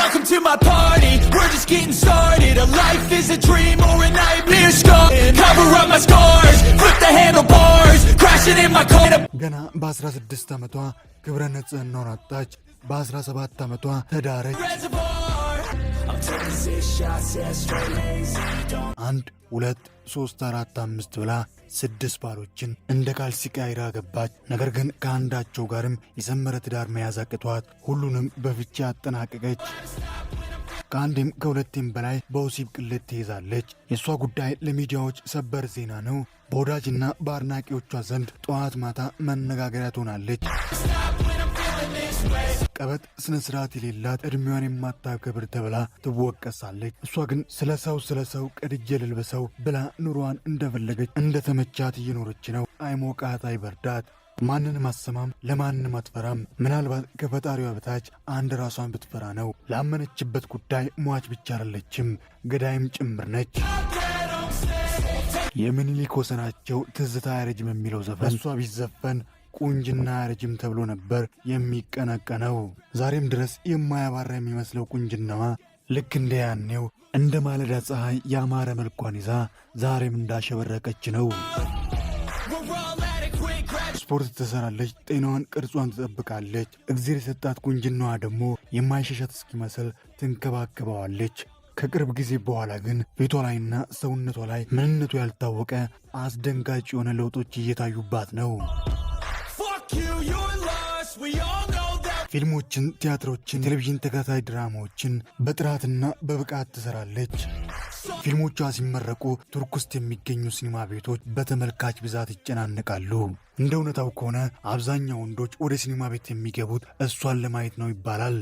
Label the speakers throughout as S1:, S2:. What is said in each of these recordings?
S1: Welcome to my party, we're just getting started. A life is a dream or a nightmare scar. Cover up my scars, flip the handlebars, crashing in my car.
S2: ገና በ16 ዓመቷ ክብረ ንጽህናዋን አጣች። በ17 ዓመቷ ተዳረች። 1 2 3 4 5 ብላ 6 ባሎችን እንደ ካልሲ ቀይራ ገባች። ነገር ግን ከአንዳቸው ጋርም የሰመረ ትዳር መያዝ አቅቷት ሁሉንም በፍቺ አጠናቀቀች። ከአንድም ከሁለትም በላይ በወሲብ ቅሌት ትይዛለች። የእሷ ጉዳይ ለሚዲያዎች ሰበር ዜና ነው። በወዳጅና በአድናቂዎቿ ዘንድ ጠዋት ማታ መነጋገሪያ ትሆናለች። ቀበጥ ስነ ስርዓት የሌላት እድሜዋን የማታከብር ተብላ ትወቀሳለች። እሷ ግን ስለ ሰው ቀድጄ ልልበሰው ብላ ኑሯን እንደፈለገች እንደተመቻት እየኖረች ነው። አይሞቃት አይበርዳት፣ ማንንም አሰማም፣ ለማንም አትፈራም። ምናልባት ከፈጣሪዋ በታች አንድ ራሷን ብትፈራ ነው። ላመነችበት ጉዳይ ሟች ብቻ አይደለችም፣ ገዳይም ጭምር ነች። የምኒልክ ወሰናቸው ትዝታ አያረጅም የሚለው ዘፈን እሷ ቢዘፈን ቁንጅና አያረጅም ተብሎ ነበር የሚቀነቀነው። ዛሬም ድረስ የማያባራ የሚመስለው ቁንጅናዋ ልክ እንደ ያኔው እንደ ማለዳ ፀሐይ ያማረ መልኳን ይዛ ዛሬም እንዳሸበረቀች ነው። ስፖርት ትሰራለች፣ ጤናዋን ቅርጿን ትጠብቃለች። እግዜር የሰጣት ቁንጅናዋ ደግሞ የማይሸሻት እስኪመስል ትንከባከበዋለች። ከቅርብ ጊዜ በኋላ ግን ፊቷ ላይና ሰውነቷ ላይ ምንነቱ ያልታወቀ አስደንጋጭ የሆነ ለውጦች እየታዩባት ነው። ፊልሞችን፣ ቲያትሮችን፣ ቴሌቪዥን ተከታታይ ድራማዎችን በጥራትና በብቃት ትሰራለች። ፊልሞቿ ሲመረቁ ቱርክ ውስጥ የሚገኙ ሲኒማ ቤቶች በተመልካች ብዛት ይጨናነቃሉ። እንደ እውነታው ከሆነ አብዛኛው ወንዶች ወደ ሲኒማ ቤት የሚገቡት እሷን ለማየት ነው ይባላል።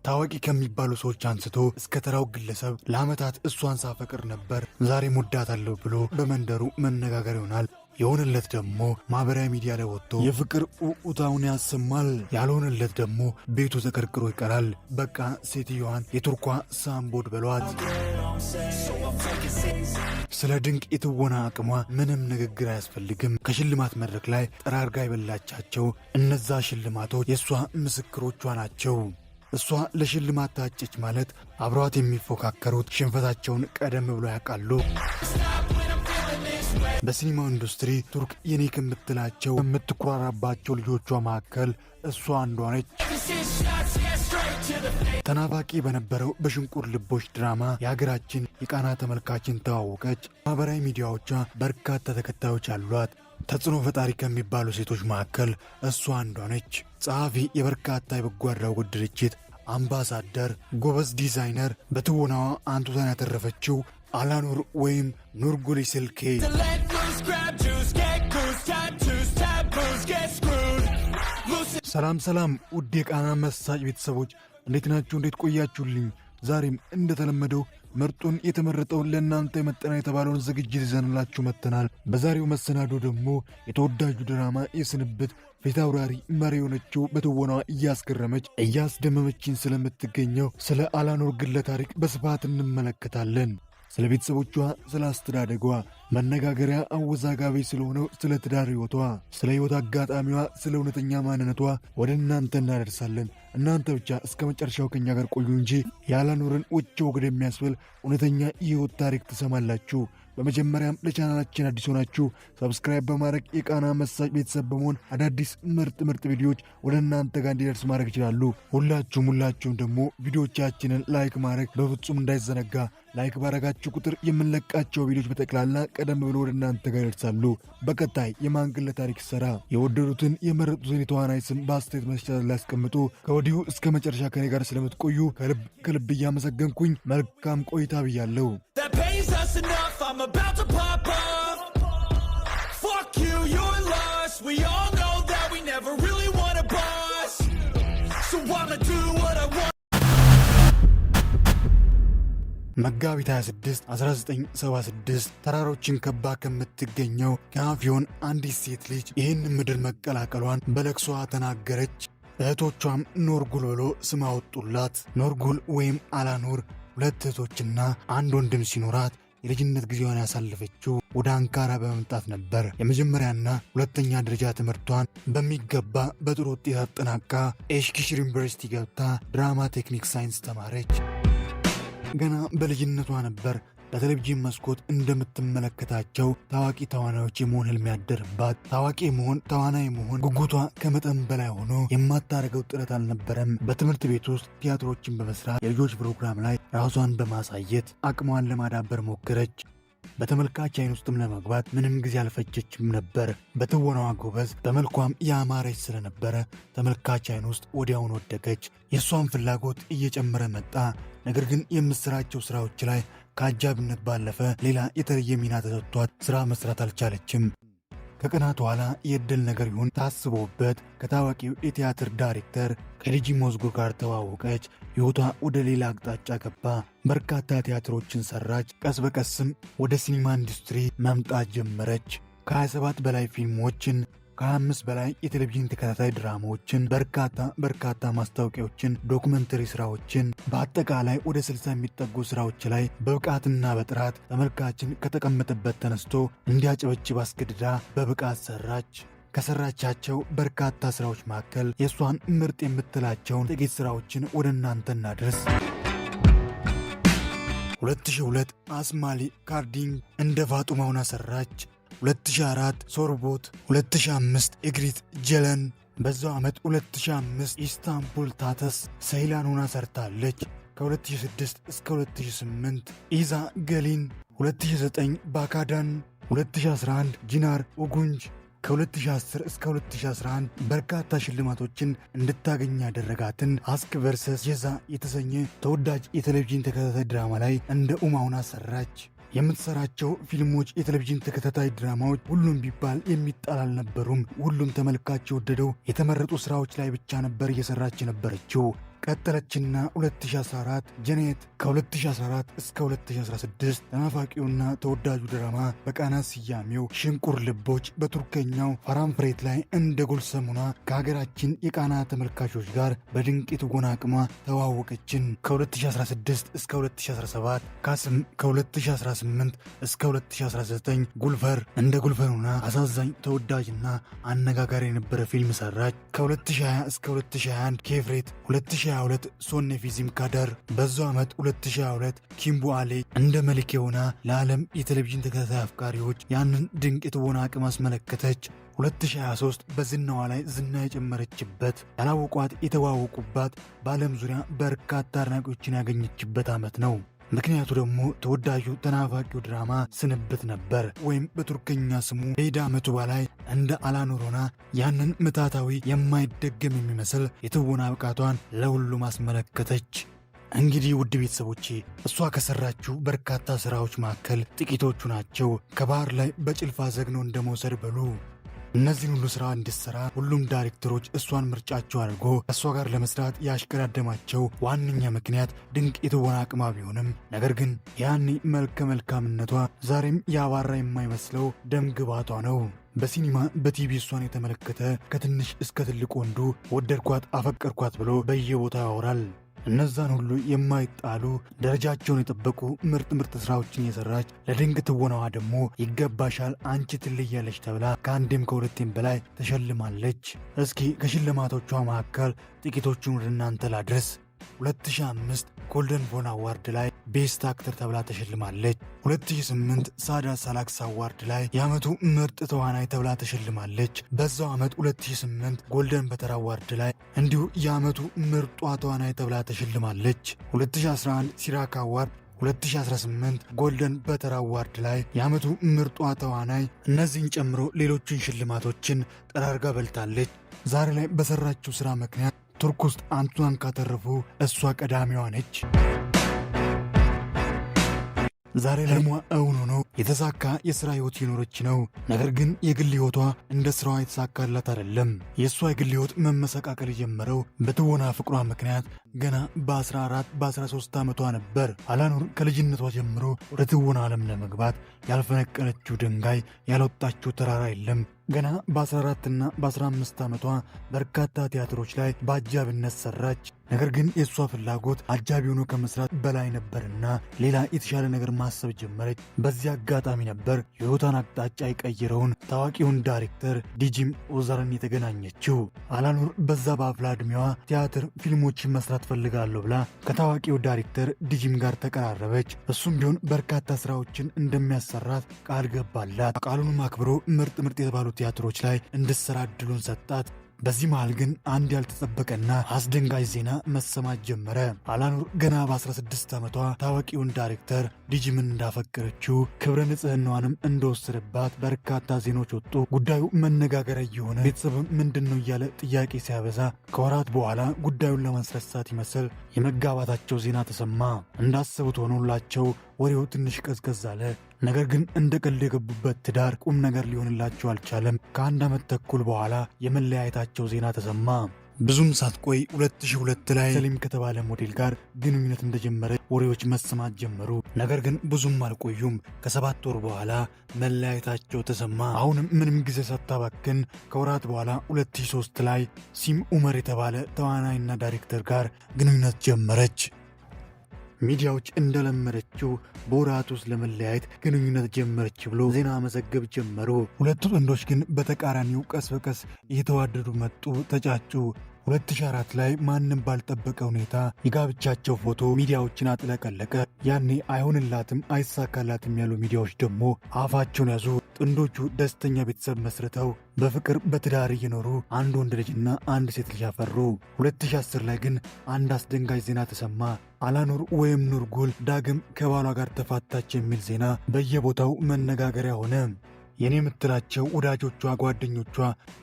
S2: ታዋቂ ከሚባሉ ሰዎች አንስቶ እስከ ተራው ግለሰብ ለዓመታት እሷን ሳፈቅር ነበር፣ ዛሬም ወዳታለሁ ብሎ በመንደሩ መነጋገር ይሆናል። የሆነለት ደግሞ ማህበራዊ ሚዲያ ላይ ወጥቶ የፍቅር ኡታውን ያሰማል። ያልሆነለት ደግሞ ቤቱ ተቀርቅሮ ይቀራል። በቃ ሴትዮዋን የቱርኳ ሳምቦድ በሏት። ስለ ድንቅ የትወና አቅሟ ምንም ንግግር አያስፈልግም። ከሽልማት መድረክ ላይ ጠራርጋ የበላቻቸው እነዛ ሽልማቶች የእሷ ምስክሮቿ ናቸው። እሷ ለሽልማት ታጨች ማለት አብረዋት የሚፎካከሩት ሽንፈታቸውን ቀደም ብሎ ያውቃሉ። በሲኒማው ኢንዱስትሪ ቱርክ የኔ ከምትላቸው የምትኩራራባቸው ልጆቿ መካከል እሷ አንዷ ነች። ተናፋቂ በነበረው በሽንቁር ልቦች ድራማ የሀገራችን የቃና ተመልካችን ተዋወቀች። ማህበራዊ ሚዲያዎቿ በርካታ ተከታዮች አሏት። ተጽዕኖ ፈጣሪ ከሚባሉ ሴቶች መካከል እሷ አንዷ ነች። ጸሐፊ፣ የበርካታ የበጎ አድራጎት ድርጅት አምባሳደር፣ ጎበዝ ዲዛይነር፣ በትወናዋ አንቱታን ያተረፈችው አላኑር ወይም ኑርጉል ስልኬ። ሰላም ውድ የቃና መሳጭ ቤተሰቦች እንዴት ናችሁ? እንዴት ቆያችሁልኝ? ዛሬም እንደተለመደው ምርጡን የተመረጠውን ለእናንተ የመጠና የተባለውን ዝግጅት ይዘንላችሁ መጥተናል። በዛሬው መሰናዶ ደግሞ የተወዳጁ ድራማ የስንብት ፊት አውራሪ መሪ የሆነችው በትወናዋ እያስገረመች እያስደመመችን ስለምትገኘው ስለ አላኑር ግለ ታሪክ በስፋት እንመለከታለን። ስለ ቤተሰቦቿ፣ ስለ አስተዳደጓ፣ መነጋገሪያ አወዛጋቢ ስለሆነው ስለ ትዳር ሕይወቷ፣ ስለ ሕይወት አጋጣሚዋ፣ ስለ እውነተኛ ማንነቷ ወደ እናንተ እናደርሳለን። እናንተ ብቻ እስከ መጨረሻው ከኛ ጋር ቆዩ እንጂ የአላኑርን ውጭ ወግድ የሚያስብል እውነተኛ የሕይወት ታሪክ ትሰማላችሁ። በመጀመሪያም ለቻናላችን አዲስ ሆናችሁ ሰብስክራይብ በማድረግ የቃና መሳጭ ቤተሰብ በመሆን አዳዲስ ምርጥ ቪዲዮዎች ወደ እናንተ ጋር እንዲደርስ ማድረግ ይችላሉ። ሁላችሁም ደግሞ ቪዲዮቻችንን ላይክ ማድረግ በፍጹም እንዳይዘነጋ። ላይክ ባረጋችሁ ቁጥር የምንለቃቸው ቪዲዮዎች በጠቅላላ ቀደም ብሎ ወደ እናንተ ጋር ይደርሳሉ። በቀጣይ የማን ግለ ታሪክ ሰራ የወደዱትን የመረጡትን የተዋናይ ስም በአስተያየት መስጫ ላይ ያስቀምጡ። ከወዲሁ እስከ መጨረሻ ከኔ ጋር ስለምትቆዩ ከልብ እያመሰገንኩኝ መልካም ቆይታ ብያለሁ።
S1: I'm about to pop off. Fuck you, you're lost. We all know that we never really want a boss. So I'ma do what I want.
S2: መጋቢት 26 1976 ተራሮችን ከባ ከምትገኘው ካፊዮን አንዲት ሴት ልጅ ይህን ምድር መቀላቀሏን በለቅሷ ተናገረች። እህቶቿም ኖርጉል ብሎ ስም አወጡላት። ኖርጉል ወይም አላኑር ሁለት እህቶችና አንድ ወንድም ሲኖራት የልጅነት ጊዜዋን ያሳለፈችው ወደ አንካራ በመምጣት ነበር የመጀመሪያና ሁለተኛ ደረጃ ትምህርቷን በሚገባ በጥሩ ውጤት አጠናቃ ኤሽኪሽር ዩኒቨርሲቲ ገብታ ድራማ ቴክኒክ ሳይንስ ተማረች። ገና በልጅነቷ ነበር በቴሌቪዥን መስኮት እንደምትመለከታቸው ታዋቂ ተዋናዮች የመሆን ህልም ያደረባት። ታዋቂ መሆን፣ ተዋናይ መሆን ጉጉቷ ከመጠን በላይ ሆኖ የማታደርገው ጥረት አልነበረም። በትምህርት ቤት ውስጥ ቲያትሮችን በመስራት የልጆች ፕሮግራም ላይ ራሷን በማሳየት አቅሟን ለማዳበር ሞከረች። በተመልካች አይን ውስጥም ለመግባት ምንም ጊዜ አልፈጀችም ነበር። በትወናዋ ጎበዝ፣ በመልኳም ያማረች ስለነበረ ተመልካች አይን ውስጥ ወዲያውን ወደቀች። የእሷን ፍላጎት እየጨመረ መጣ። ነገር ግን የምትሰራቸው ስራዎች ላይ ከአጃብነት ባለፈ ሌላ የተለየ ሚና ተሰጥቷት ስራ መስራት አልቻለችም። ከቀናት በኋላ የዕድል ነገር ይሁን ታስቦበት ከታዋቂው የቲያትር ዳይሬክተር ከልጂ ሞዝጉር ጋር ተዋወቀች። ሕይወቷ ወደ ሌላ አቅጣጫ ገባ። በርካታ ቲያትሮችን ሰራች። ቀስ በቀስም ወደ ሲኒማ ኢንዱስትሪ መምጣት ጀመረች። ከ27 በላይ ፊልሞችን፣ ከ25 በላይ የቴሌቪዥን ተከታታይ ድራማዎችን፣ በርካታ ማስታወቂያዎችን፣ ዶኩመንተሪ ስራዎችን፣ በአጠቃላይ ወደ 60 የሚጠጉ ስራዎች ላይ በብቃትና በጥራት ተመልካችን ከተቀመጠበት ተነስቶ እንዲያጨበጭብ አስገድዳ በብቃት ሰራች። ከሰራቻቸው በርካታ ስራዎች መካከል የእሷን ምርጥ የምትላቸውን ጥቂት ስራዎችን ወደ እናንተ እናድርስ። 2002 አስማሊ ካርዲንግ እንደ ፋጡማ ሆና ሰራች። 2004 ሶርቦት፣ 2005 ኢግሪት ጀለን፣ በዛው ዓመት 2005 ኢስታንቡል ታተስ ሰይላን ሆና ሰርታለች። ከ2006 እስከ 2008 ኢዛ ገሊን፣ 2009 ባካዳን፣ 2011 ጂናር ኡጉንጅ። ከ2010 እስከ 2011 በርካታ ሽልማቶችን እንድታገኝ ያደረጋትን አስክ ቨርሰስ ጄዛ የተሰኘ ተወዳጅ የቴሌቪዥን ተከታታይ ድራማ ላይ እንደ ኡማ ሆና ሰራች። የምትሰራቸው ፊልሞች፣ የቴሌቪዥን ተከታታይ ድራማዎች ሁሉም ቢባል የሚጣል አልነበሩም። ሁሉም ተመልካች የወደደው የተመረጡ ስራዎች ላይ ብቻ ነበር እየሰራች የነበረችው። ቀጠለችና 2014 ጀኔት፣ ከ2014 እስከ 2016 ተናፋቂውና ተወዳጁ ድራማ በቃና ስያሜው ሽንቁር ልቦች በቱርከኛው ፋራንፍሬት ላይ እንደ ጎልሰሙና ከሀገራችን የቃና ተመልካቾች ጋር በድንቅ የትወና አቅሟ ተዋወቀችን። ከ2016 እስከ 2017 ካስም፣ ከ2018 እስከ 2019 ጉልፈር፣ እንደ ጉልፈሩና አሳዛኝ ተወዳጅና አነጋጋሪ የነበረ ፊልም ሰራች። ከ2020 እስከ 2021 ኬፍሬት፣ 2022 ሶኔፊዚም ካደር፣ በዛው ዓመት 2022 ኪምቡ አሌ እንደ መልክ የሆና ለዓለም የቴሌቪዥን ተከታታይ አፍቃሪዎች ያንን ድንቅ የትወና አቅም አስመለከተች። 2023 በዝናዋ ላይ ዝና የጨመረችበት፣ ያላወቋት የተዋወቁባት፣ በዓለም ዙሪያ በርካታ አድናቂዎችን ያገኘችበት ዓመት ነው። ምክንያቱ ደግሞ ተወዳጁ ተናፋቂው ድራማ ስንብት ነበር። ወይም በቱርከኛ ስሙ ሌዳ መቱባ ላይ እንደ አላኑሮና ያንን ምታታዊ የማይደገም የሚመስል የትወና ብቃቷን ለሁሉም አስመለከተች። እንግዲህ ውድ ቤተሰቦቼ እሷ ከሰራችው በርካታ ስራዎች መካከል ጥቂቶቹ ናቸው። ከባህር ላይ በጭልፋ ዘግኖ እንደመውሰድ በሉ። እነዚህን ሁሉ ስራ እንድትሰራ ሁሉም ዳይሬክተሮች እሷን ምርጫቸው አድርጎ እሷ ጋር ለመስራት ያሽቀዳደማቸው ዋነኛ ምክንያት ድንቅ የትወና አቅሟ ቢሆንም ነገር ግን ያኔ መልከ መልካምነቷ ዛሬም ያባራ የማይመስለው ደም ግባቷ ነው። በሲኒማ በቲቪ እሷን የተመለከተ ከትንሽ እስከ ትልቅ ወንዱ ወደድኳት፣ አፈቀርኳት ብሎ በየቦታው ያወራል። እነዛን ሁሉ የማይጣሉ ደረጃቸውን የጠበቁ ምርጥ ስራዎችን የሰራች ለድንቅ ትወናዋ ደግሞ ይገባሻል፣ አንቺ ትለያለች ተብላ ከአንዴም ከሁለቴም በላይ ተሸልማለች። እስኪ ከሽልማቶቿ መካከል ጥቂቶቹን ወደ እናንተ ላድረስ። 2005 ጎልደን ፎን አዋርድ ላይ ቤስት አክተር ተብላ ተሸልማለች። 2008 ሳዳ ሳላክስ አዋርድ ላይ የዓመቱ ምርጥ ተዋናይ ተብላ ተሸልማለች። በዛው ዓመት 2008 ጎልደን በተር አዋርድ ላይ እንዲሁ የዓመቱ ምርጧ ተዋናይ ተብላ ተሸልማለች። 2011 ሲራክ አዋርድ፣ 2018 ጎልደን በተር አዋርድ ላይ የዓመቱ ምርጧ ተዋናይ፣ እነዚህን ጨምሮ ሌሎችን ሽልማቶችን ጠራርጋ በልታለች። ዛሬ ላይ በሰራችው ሥራ ምክንያት ቱርክ ውስጥ አንቱን ካተረፉ እሷ ቀዳሚዋ ነች። ዛሬ ላይ እውን ሆኖ የተሳካ የሥራ ሕይወት የኖረች ነው። ነገር ግን የግል ሕይወቷ እንደ ሥራዋ የተሳካላት አይደለም። የእሷ የግል ሕይወት መመሰቃቀል የጀመረው በትወና ፍቅሯ ምክንያት ገና በ14 በ13 ዓመቷ ነበር። አላኑር ከልጅነቷ ጀምሮ ወደ ትወና ዓለም ለመግባት ያልፈነቀለችው ድንጋይ ያልወጣችው ተራራ የለም። ገና በ14 እና በ15 ዓመቷ በርካታ ቲያትሮች ላይ በአጃብነት ሰራች። ነገር ግን የእሷ ፍላጎት አጃቢ ሆኖ ከመስራት በላይ ነበርና ሌላ የተሻለ ነገር ማሰብ ጀመረች። በዚህ አጋጣሚ ነበር የህይወቷን አቅጣጫ የቀየረውን ታዋቂውን ዳይሬክተር ዲጂም ኦዛርን የተገናኘችው። አላኑር በዛ በአፍላ ዕድሜዋ ቲያትር፣ ፊልሞችን መስራት ፈልጋለሁ ብላ ከታዋቂው ዳይሬክተር ዲጂም ጋር ተቀራረበች። እሱም ቢሆን በርካታ ስራዎችን እንደሚያሰራት ቃል ገባላት። ቃሉንም አክብሮ ምርጥ የተባሉ ቲያትሮች ላይ እንድትሰራ እድሉን ሰጣት። በዚህ መሃል ግን አንድ ያልተጠበቀና አስደንጋጭ ዜና መሰማት ጀመረ። አላኑር ገና በ16 ዓመቷ ታዋቂውን ዳይሬክተር ዲጂምን እንዳፈቀረችው፣ ክብረ ንጽህናዋንም እንደወሰደባት በርካታ ዜናዎች ወጡ። ጉዳዩ መነጋገሪያ እየሆነ ቤተሰብም ምንድን ነው እያለ ጥያቄ ሲያበዛ ከወራት በኋላ ጉዳዩን ለማስረሳት ይመስል የመጋባታቸው ዜና ተሰማ። እንዳሰቡት ሆኖላቸው ወሬው ትንሽ ቀዝቀዝ አለ። ነገር ግን እንደ ቀልድ የገቡበት ትዳር ቁም ነገር ሊሆንላቸው አልቻለም። ከአንድ ዓመት ተኩል በኋላ የመለያየታቸው ዜና ተሰማ። ብዙም ሳትቆይ 2002 ላይ ሰሊም ከተባለ ሞዴል ጋር ግንኙነት እንደጀመረ ወሬዎች መሰማት ጀመሩ። ነገር ግን ብዙም አልቆዩም። ከ7 ወር በኋላ መለያየታቸው ተሰማ። አሁንም ምንም ጊዜ ሳታባክን ከወራት በኋላ 2003 ላይ ሲም ኡመር የተባለ ተዋናይና ዳይሬክተር ጋር ግንኙነት ጀመረች። ሚዲያዎች እንደለመደችው በወራት ውስጥ ለመለያየት ግንኙነት ጀመረች ብሎ ዜና መዘገብ ጀመሩ። ሁለቱ ጥንዶች ግን በተቃራኒው ቀስ በቀስ እየተዋደዱ መጡ፣ ተጫጩ። 2004 ላይ ማንም ባልጠበቀ ሁኔታ የጋብቻቸው ፎቶ ሚዲያዎችን አጥለቀለቀ። ያኔ አይሆንላትም አይሳካላትም ያሉ ሚዲያዎች ደግሞ አፋቸውን ያዙ። ጥንዶቹ ደስተኛ ቤተሰብ መስርተው በፍቅር በትዳር እየኖሩ አንድ ወንድ ልጅና አንድ ሴት ልጅ አፈሩ። 2010 ላይ ግን አንድ አስደንጋጭ ዜና ተሰማ። አላኑር ወይም ኑርጉል ዳግም ከባሏ ጋር ተፋታች የሚል ዜና በየቦታው መነጋገሪያ ሆነ። የኔ የምትላቸው ወዳጆቿ፣ ጓደኞቿ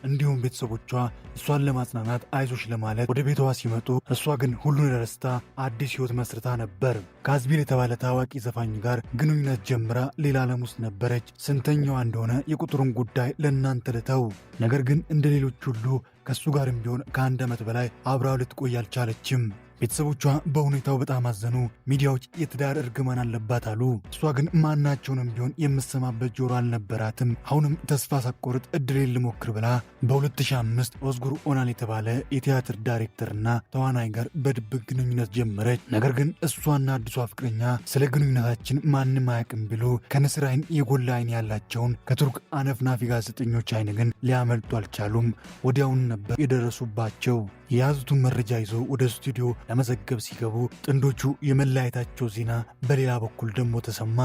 S2: እንዲሁም ቤተሰቦቿ እሷን ለማጽናናት አይዞሽ ለማለት ወደ ቤቷ ሲመጡ እሷ ግን ሁሉን ረስታ አዲስ ሕይወት መስርታ ነበር። ካዝቢል የተባለ ታዋቂ ዘፋኝ ጋር ግንኙነት ጀምራ ሌላ ዓለም ውስጥ ነበረች። ስንተኛዋ እንደሆነ የቁጥሩን ጉዳይ ለእናንተ ልተው። ነገር ግን እንደ ሌሎች ሁሉ ከእሱ ጋርም ቢሆን ከ1 ዓመት በላይ አብራው ልትቆይ አልቻለችም። ቤተሰቦቿ በሁኔታው በጣም አዘኑ። ሚዲያዎች የትዳር እርግማን አለባት አሉ። እሷ ግን ማናቸውንም ቢሆን የምሰማበት ጆሮ አልነበራትም። አሁንም ተስፋ ሳትቆርጥ እድሌን ልሞክር ብላ በ2005 ኦዝጉር ኦናን የተባለ የቲያትር ዳይሬክተርና ተዋናይ ጋር በድብቅ ግንኙነት ጀመረች። ነገር ግን እሷና አዲሷ ፍቅረኛ ስለ ግንኙነታችን ማንም አያውቅም ቢሉ ከንስር አይን የጎላ አይን ያላቸውን ከቱርክ አነፍናፊ ጋዜጠኞች አይን ግን ሊያመልጡ አልቻሉም። ወዲያውን ነበር የደረሱባቸው። የያዙትን መረጃ ይዘው ወደ ስቱዲዮ ለመዘገብ ሲገቡ ጥንዶቹ የመለያየታቸው ዜና በሌላ በኩል ደግሞ ተሰማ።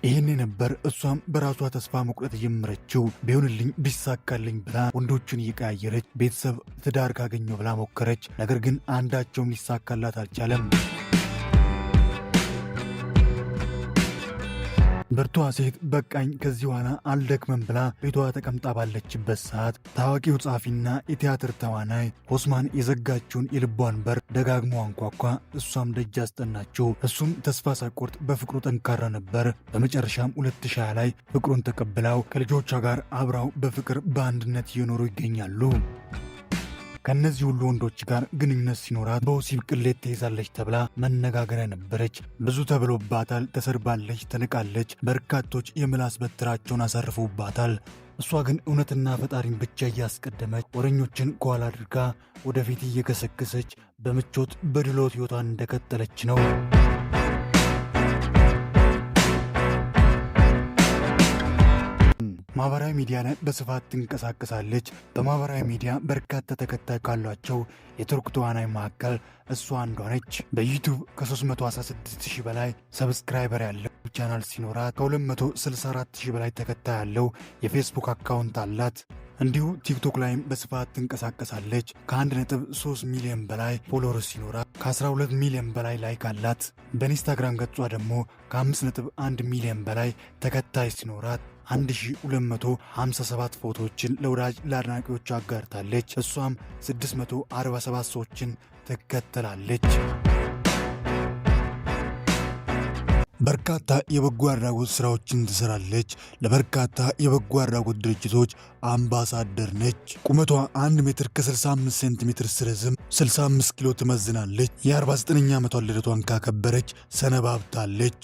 S2: ይህን ነበር እሷም በራሷ ተስፋ መቁረጥ የጀመረችው። ቢሆንልኝ ቢሳካልኝ ብላ ወንዶቹን እየቀያየረች ቤተሰብ ትዳር ካገኘው ብላ ሞከረች። ነገር ግን አንዳቸውም ሊሳካላት አልቻለም። ብርቷ ሴት በቃኝ ከዚህ ኋላ አልደክመም ብላ ቤቷ ተቀምጣ ባለችበት ሰዓት ታዋቂው ጸሐፊና የቲያትር ተዋናይ ኦስማን የዘጋችውን የልቧን በር ደጋግሞ አንኳኳ። እሷም ደጅ አስጠናችው። እሱም ተስፋ ሳይቆርጥ በፍቅሩ ጠንካራ ነበር። በመጨረሻም 2020 ላይ ፍቅሩን ተቀብላው ከልጆቿ ጋር አብራው በፍቅር በአንድነት እየኖሩ ይገኛሉ። ከእነዚህ ሁሉ ወንዶች ጋር ግንኙነት ሲኖራት በወሲብ ቅሌት ተይዛለች ተብላ መነጋገሪያ ነበረች። ብዙ ተብሎባታል። ተሰርባለች፣ ተንቃለች። በርካቶች የምላስ በትራቸውን አሳርፈውባታል። እሷ ግን እውነትና ፈጣሪን ብቻ እያስቀደመች ወረኞችን ከኋላ አድርጋ ወደፊት እየገሰገሰች በምቾት በድሎት ሕይወቷን እንደቀጠለች ነው። ማህበራዊ ሚዲያ ላይ በስፋት ትንቀሳቀሳለች። በማህበራዊ ሚዲያ በርካታ ተከታይ ካሏቸው የቱርክ ተዋናይ መካከል እሷ አንዷ ነች። በዩቲዩብ ከ316,000 በላይ ሰብስክራይበር ያለው ቻናል ሲኖራት ከ264,000 በላይ ተከታይ ያለው የፌስቡክ አካውንት አላት። እንዲሁ ቲክቶክ ላይም በስፋት ትንቀሳቀሳለች። ከ1.3 ሚሊዮን በላይ ፎሎወርስ ሲኖራት ከ12 ሚሊዮን በላይ ላይክ አላት። በኢንስታግራም ገጿ ደግሞ ከ5.1 ሚሊዮን በላይ ተከታይ ሲኖራት 1257 ፎቶዎችን ለወዳጅ ለአድናቂዎች አጋርታለች። እሷም 647 ሰዎችን ትከተላለች። በርካታ የበጎ አድራጎት ስራዎችን ትሰራለች። ለበርካታ የበጎ አድራጎት ድርጅቶች አምባሳደር ነች። ቁመቷ 1 ሜትር ከ65 ሴንቲሜትር ስረዝም 65 ኪሎ ትመዝናለች። የ49ኛ ዓመቷን ልደቷን ካከበረች ሰነባብታለች።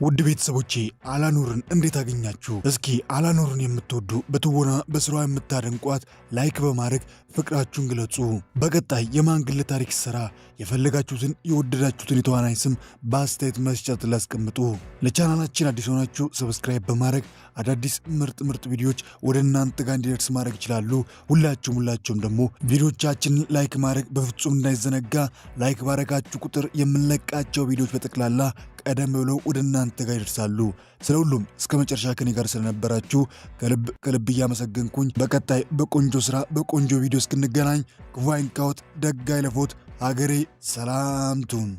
S2: ውድ ቤተሰቦቼ አላኑርን እንዴት አገኛችሁ? እስኪ አላኑርን የምትወዱ በትወና በስራዋ የምታደንቋት ላይክ በማድረግ ፍቅራችሁን ግለጹ። በቀጣይ የማን ግል ታሪክ ሰራ የፈለጋችሁትን የወደዳችሁትን የተዋናይ ስም በአስተያየት መስጫት ላስቀምጡ። ለቻናላችን አዲስ ሆናችሁ ሰብስክራይብ በማድረግ አዳዲስ ምርጥ ቪዲዮዎች ወደ እናንተ ጋር እንዲደርስ ማድረግ ይችላሉ። ሁላችሁም ደግሞ ቪዲዮቻችንን ላይክ ማድረግ በፍጹም እንዳይዘነጋ። ላይክ ባረጋችሁ ቁጥር የምንለቃቸው ቪዲዮዎች በጠቅላላ ቀደም ብለው ወደ እናንተ ጋር ይደርሳሉ። ስለ ሁሉም እስከ መጨረሻ ከኔ ጋር ስለነበራችሁ ከልብ እያመሰገንኩኝ በቀጣይ በቆንጆ ስራ በቆንጆ ቪዲዮ እስክንገናኝ ክፉ አይንካዎት፣ ደግ አይለፎት፣ ሀገሬ ሰላም ትሁን።